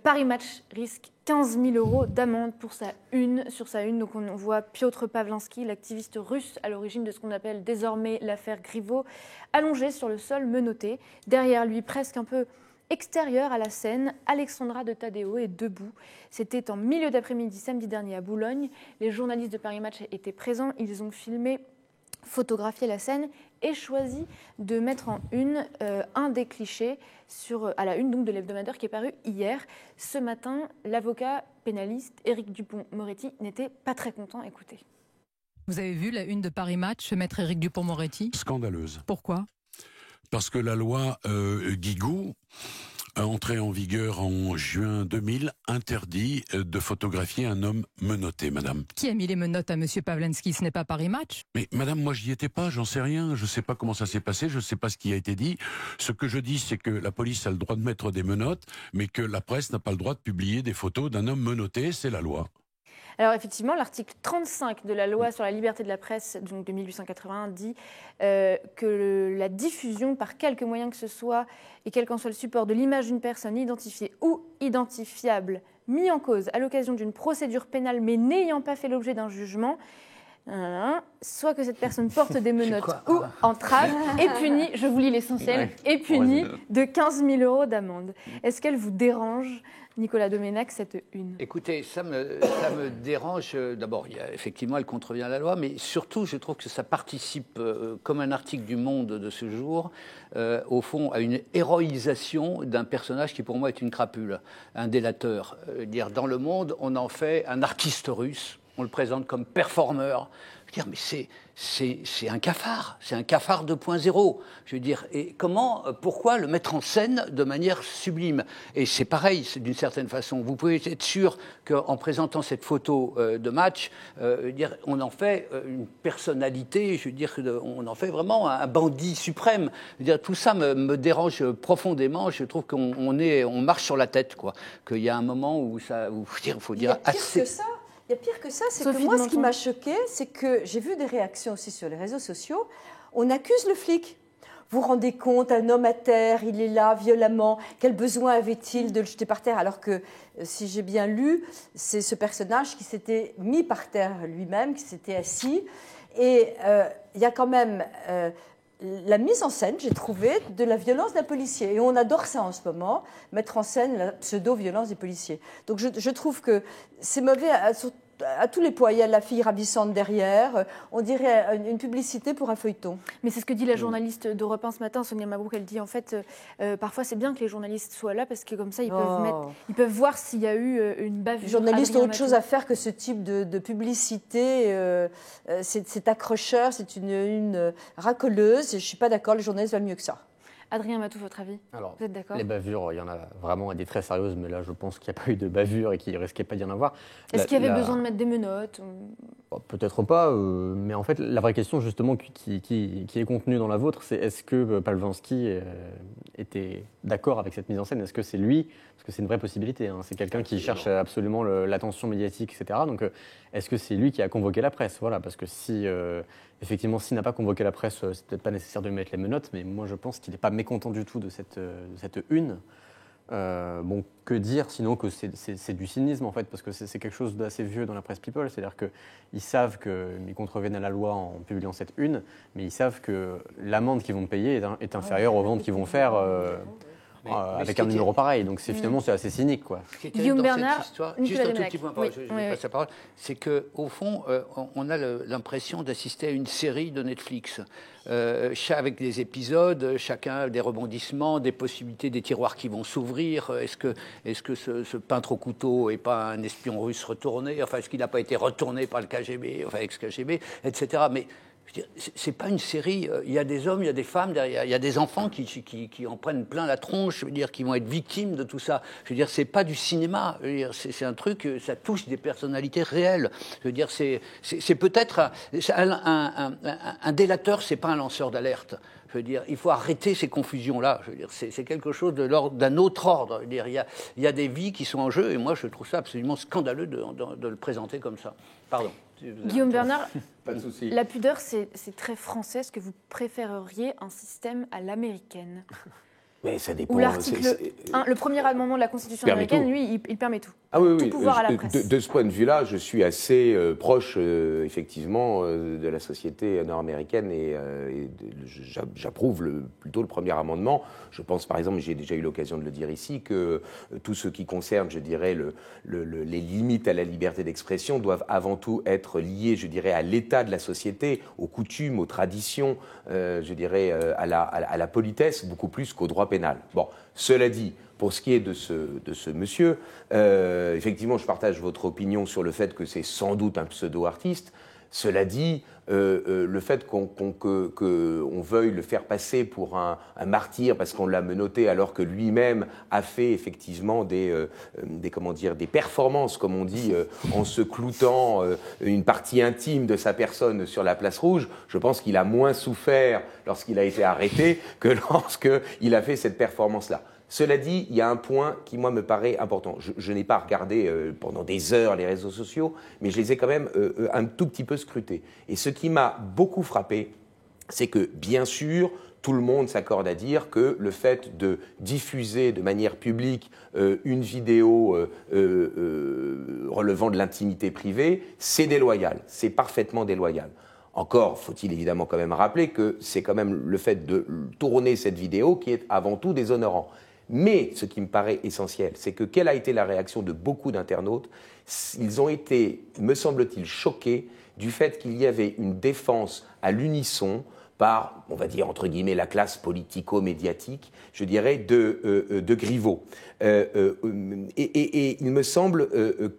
Paris Match risque 15 000 € d'amende pour sur sa une. Donc on voit Piotr Pawlenski, l'activiste russe à l'origine de ce qu'on appelle désormais l'affaire Griveaux, allongé sur le sol, menotté. Derrière lui, presque un peu extérieure à la scène, Alexandra de Taddeo est debout. C'était en milieu d'après-midi samedi dernier à Boulogne. Les journalistes de Paris Match étaient présents. Ils ont filmé, photographié la scène et choisi de mettre en une un des clichés à la une donc, de l'hebdomadaire qui est paru hier. Ce matin, l'avocat pénaliste Éric Dupond-Moretti n'était pas très content. Écoutez. Vous avez vu la une de Paris Match, maître Éric Dupond-Moretti ? Scandaleuse. Pourquoi ? Parce que la loi Guigou, entrée en vigueur en juin 2000, interdit de photographier un homme menotté, madame. Qui a mis les menottes à M. Pawlenski ? Ce n'est pas Paris Match ? Mais madame, moi j'y étais pas, j'en sais rien, je sais pas comment ça s'est passé, je sais pas ce qui a été dit. Ce que je dis, c'est que la police a le droit de mettre des menottes, mais que la presse n'a pas le droit de publier des photos d'un homme menotté, c'est la loi. Alors effectivement, l'article 35 de la loi sur la liberté de la presse donc de 1881 dit que la diffusion par quelque moyen que ce soit et quel qu'en soit le support de l'image d'une personne identifiée ou identifiable mis en cause à l'occasion d'une procédure pénale mais n'ayant pas fait l'objet d'un jugement, soit que cette personne porte des menottes ou entrave, est punie, je vous lis l'essentiel, est punie de 15 000 € d'amende. Est-ce qu'elle vous dérange, Nicolas Doménac, cette une ? Écoutez, ça me dérange. D'abord, effectivement, elle contrevient à la loi, mais surtout, je trouve que ça participe, comme un article du Monde de ce jour, au fond, à une héroïsation d'un personnage qui, pour moi, est une crapule, un délateur. Dans le Monde, on en fait un artiste russe. On le présente comme performeur. Je veux dire, mais c'est un cafard 2.0. Je veux dire, et pourquoi le mettre en scène de manière sublime ? Et c'est pareil, d'une certaine façon. Vous pouvez être sûr qu'en présentant cette photo de match, on en fait une personnalité, je veux dire, on en fait vraiment un bandit suprême. Je veux dire, tout ça me dérange profondément. Je trouve qu'on marche sur la tête, quoi. Qu'il y a un moment où il faut dire assez. Il y a pire que ça, c'est que moi, ce qui m'a choqué, c'est que j'ai vu des réactions aussi sur les réseaux sociaux. On accuse le flic. Vous vous rendez compte, un homme à terre, il est là violemment. Quel besoin avait-il de le jeter par terre ? Alors que, si j'ai bien lu, c'est ce personnage qui s'était mis par terre lui-même, qui s'était assis. Et il y a quand même la mise en scène, j'ai trouvé, de la violence d'un policier. Et on adore ça en ce moment, mettre en scène la pseudo-violence des policiers. Donc je trouve que c'est mauvais à tous les points. Il y a la fille ravissante derrière. On dirait une publicité pour un feuilleton. Mais c'est ce que dit la journaliste d'Europe 1 ce matin, Sonia Mabrouk. Elle dit en fait, parfois c'est bien que les journalistes soient là parce que comme ça ils peuvent voir s'il y a eu une bavure. Les journalistes ont autre chose à faire que ce type de publicité. C'est accrocheur, c'est une racoleuse. Je ne suis pas d'accord, les journalistes valent mieux que ça. Adrien Matou, votre avis ? Alors, vous êtes d'accord ? Les bavures, il y en a vraiment des très sérieuses, mais là, je pense qu'il n'y a pas eu de bavure et qu'il ne risquait pas d'y en avoir. Est-ce qu'il y avait besoin de mettre des menottes ? Peut-être pas, mais en fait, la vraie question, justement, qui est contenue dans la vôtre, c'est est-ce que Pawlenski était d'accord avec cette mise en scène ? Est-ce que c'est lui ? Parce que c'est une vraie possibilité. Hein. C'est quelqu'un qui cherche absolument l'attention médiatique, etc. Donc, est-ce que c'est lui qui a convoqué la presse ? Voilà, parce que effectivement, s'il n'a pas convoqué la presse, c'est peut-être pas nécessaire de lui mettre les menottes, mais moi je pense qu'il n'est pas mécontent du tout de cette une. Que dire sinon que c'est du cynisme en fait, parce que c'est quelque chose d'assez vieux dans la presse people, c'est-à-dire qu'ils savent qu'ils contreviennent à la loi en publiant cette une, mais ils savent que l'amende qu'ils vont payer est inférieure aux ventes qu'ils vont faire avec un numéro pareil, donc finalement c'est assez cynique, quoi. Ce qui est terrible dans cette histoire, juste un tout petit point, je passe la parole, c'est qu'au fond, on a l'impression d'assister à une série de Netflix, avec des épisodes, chacun des rebondissements, des possibilités, des tiroirs qui vont s'ouvrir. Est-ce que ce peintre au couteau n'est pas un espion russe retourné ? Enfin, est-ce qu'il n'a pas été retourné par le KGB, enfin ex-KGB, etc. Mais c'est pas une série. Il y a des hommes, il y a des femmes derrière, il y a des enfants qui en prennent plein la tronche. Je veux dire, qui vont être victimes de tout ça. Je veux dire, c'est pas du cinéma. Je veux dire, c'est un truc, ça touche des personnalités réelles. Je veux dire, c'est peut-être un délateur, c'est pas un lanceur d'alerte. Je veux dire, il faut arrêter ces confusions-là. Je veux dire, c'est quelque chose d'un autre ordre. Je veux dire, il y a des vies qui sont en jeu, et moi, je trouve ça absolument scandaleux de le présenter comme ça. Pardon. Guillaume Bernard, pas de souci. La pudeur, c'est très français. Est-ce que vous préféreriez un système à l'américaine ? Mais ça dépend. Ou l'article 1, le premier amendement de la Constitution américaine, lui, il permet tout. Ah oui, tout pouvoir à la presse. De ce point de vue-là, je suis assez proche, effectivement, de la société nord-américaine et j'approuve plutôt le premier amendement. Je pense, par exemple, j'ai déjà eu l'occasion de le dire ici, que tout ce qui concerne, je dirais, les limites à la liberté d'expression doivent avant tout être liées, je dirais, à l'état de la société, aux coutumes, aux traditions, je dirais, à la politesse, beaucoup plus qu'au droit pénal. Bon, cela dit, pour ce qui est de ce monsieur, effectivement, je partage votre opinion sur le fait que c'est sans doute un pseudo-artiste. Cela dit, le fait qu'on veuille le faire passer pour un martyr parce qu'on l'a menotté alors que lui-même a fait effectivement des performances, comme on dit, en se cloutant une partie intime de sa personne sur la place rouge, je pense qu'il a moins souffert lorsqu'il a été arrêté que lorsqu'il a fait cette performance-là. Cela dit, il y a un point qui, moi, me paraît important. Je n'ai pas regardé pendant des heures les réseaux sociaux, mais je les ai quand même un tout petit peu scrutés. Et ce qui m'a beaucoup frappé, c'est que, bien sûr, tout le monde s'accorde à dire que le fait de diffuser de manière publique une vidéo relevant de l'intimité privée, c'est déloyal, c'est parfaitement déloyal. Encore faut-il évidemment quand même rappeler que c'est quand même le fait de tourner cette vidéo qui est avant tout déshonorant. Mais ce qui me paraît essentiel, c'est que quelle a été la réaction de beaucoup d'internautes ? Ils ont été, me semble-t-il, choqués du fait qu'il y avait une défense à l'unisson par, on va dire, entre guillemets, la classe politico-médiatique, je dirais, de Griveaux. Et il me semble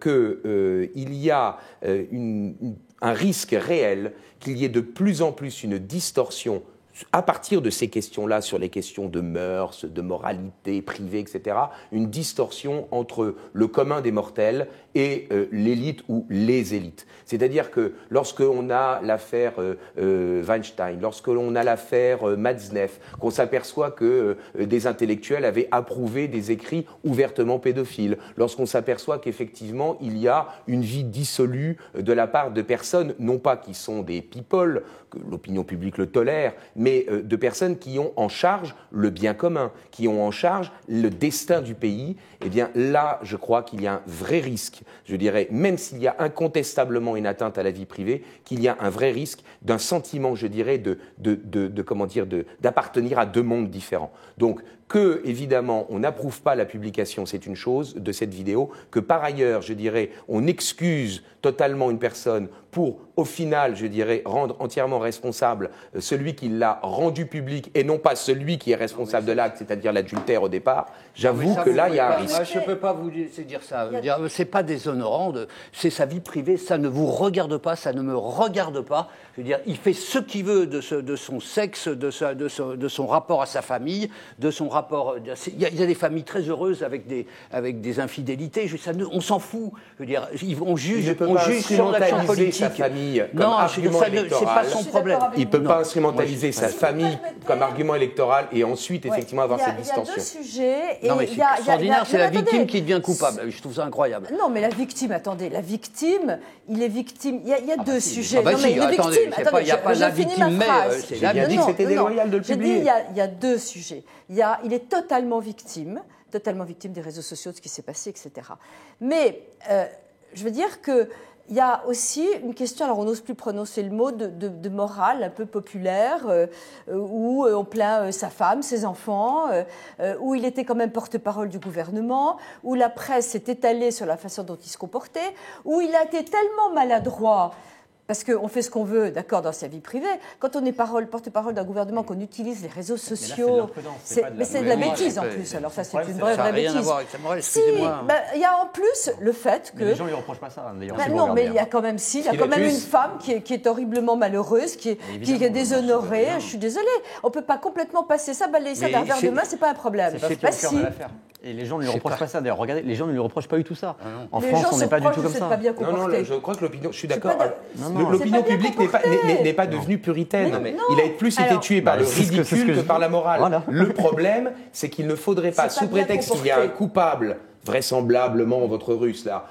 qu'il y a un risque réel qu'il y ait de plus en plus une distorsion à partir de ces questions-là, sur les questions de mœurs, de moralité privée, etc., une distorsion entre le commun des mortels et l'élite ou les élites. C'est-à-dire que lorsque l'on a l'affaire Weinstein, lorsque l'on a l'affaire Matzneff, qu'on s'aperçoit que des intellectuels avaient approuvé des écrits ouvertement pédophiles, lorsqu'on s'aperçoit qu'effectivement il y a une vie dissolue de la part de personnes, non pas qui sont des people, que l'opinion publique le tolère, mais de personnes qui ont en charge le bien commun, qui ont en charge le destin du pays, eh bien là, je crois qu'il y a un vrai risque, je dirais, même s'il y a incontestablement une atteinte à la vie privée, qu'il y a un vrai risque d'un sentiment, je dirais, d'appartenir à deux mondes différents. Donc, que, évidemment, on n'approuve pas la publication, c'est une chose, de cette vidéo, que par ailleurs, je dirais, on excuse totalement une personne pour, au final, je dirais, rendre entièrement responsable celui qui l'a rendu public et non pas celui qui est responsable de l'acte, c'est-à-dire l'adultère au départ, j'avoue que là, il y a un risque. Je ne peux pas vous dire ça. Ce n'est pas déshonorant, c'est sa vie privée, ça ne vous regarde pas, ça ne me regarde pas. Je veux dire, il fait ce qu'il veut de son sexe, de son rapport à sa famille, de son rapport. Il y a des familles très heureuses avec des infidélités. On s'en fout. Je veux dire, on juge sur l'action politique. Sa famille comme argument électoral. C'est pas son problème. Il ne peut pas instrumentaliser sa famille comme argument électoral et ensuite effectivement avoir cette distorsion. Il y a deux sujets. Non, mais c'est extraordinaire, c'est la victime qui devient coupable. Je trouve ça incroyable. Non, mais la victime, attendez, il est victime. Il y a deux sujets. Non, mais attendez, il n'y a pas la victime, mais c'est la victime. J'ai dit que c'était déloyal de le publier. J'ai dit, il y a deux sujets. Il est totalement victime des réseaux sociaux, de ce qui s'est passé, etc. Mais je veux dire que il y a aussi une question, alors on n'ose plus prononcer le mot, de morale un peu populaire, où on plaint sa femme, ses enfants, où il était quand même porte-parole du gouvernement, où la presse s'est étalée sur la façon dont il se comportait, où il a été tellement maladroit. Parce qu'on fait ce qu'on veut, d'accord, dans sa vie privée. Quand on est porte-parole d'un gouvernement, qu'on utilise les réseaux sociaux, mais c'est de la bêtise en plus. Alors ça, c'est une vraie bêtise. Ça n'a rien à voir avec sa morale, excusez-moi. Il y a en plus le fait que... Mais les gens ne lui reprochent pas ça, d'ailleurs. Non, mais il y a quand même une femme qui est horriblement malheureuse, qui est déshonorée. Je suis désolée. On ne peut pas complètement passer ça, balayer ça d'un revers de main, c'est pas un problème. C'est pas ce qu'il y a à l'affaire. Et les gens ne lui reprochent pas ça. D'ailleurs, regardez, les gens ne lui reprochent pas du tout ça. En France, on n'est pas du tout comme ça. Non, je crois que l'opinion... Je suis d'accord. L'opinion publique n'est pas devenue puritaine. Il a plus été tué par le ridicule que par la morale. Voilà. Le problème, c'est qu'il ne faudrait pas, sous prétexte qu'il y a un coupable, vraisemblablement votre russe là,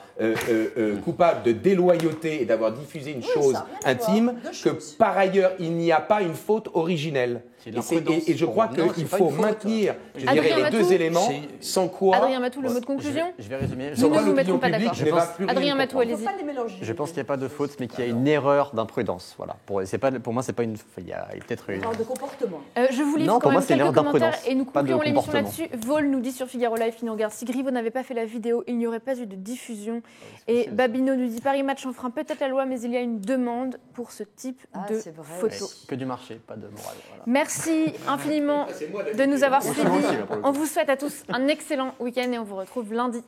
coupable de déloyauté et d'avoir diffusé une chose intime, que par ailleurs il n'y a pas une faute originelle. Et je crois qu'il faut maintenir, je dirais, les deux éléments, sans quoi... Adrien Matou, le mot de conclusion. Je vais résumer. Nous ne vous mettrons pas d'accord. Adrien Matou, allez-y. Je pense qu'il n'y a pas de faute, mais qu'il y a une erreur d'imprudence. Voilà. Pour moi, c'est pas une... Il y a peut-être une... erreur de comportement. Je vous livre quand même quelques commentaires et nous Pas de conclurons l'émission comportement. là-dessus. Vol nous dit sur Figaro Live, qui nous regarde, si Griveaux n'avait pas fait la vidéo, il n'y aurait pas eu de diffusion. Et Babino nous dit, Paris Match enfreint peut-être la loi, mais il y a une demande pour ce type de photos. Que du marché, pas de morale. Voilà. Merci infiniment de nous avoir suivis. On vous souhaite à tous un excellent week-end et on vous retrouve lundi.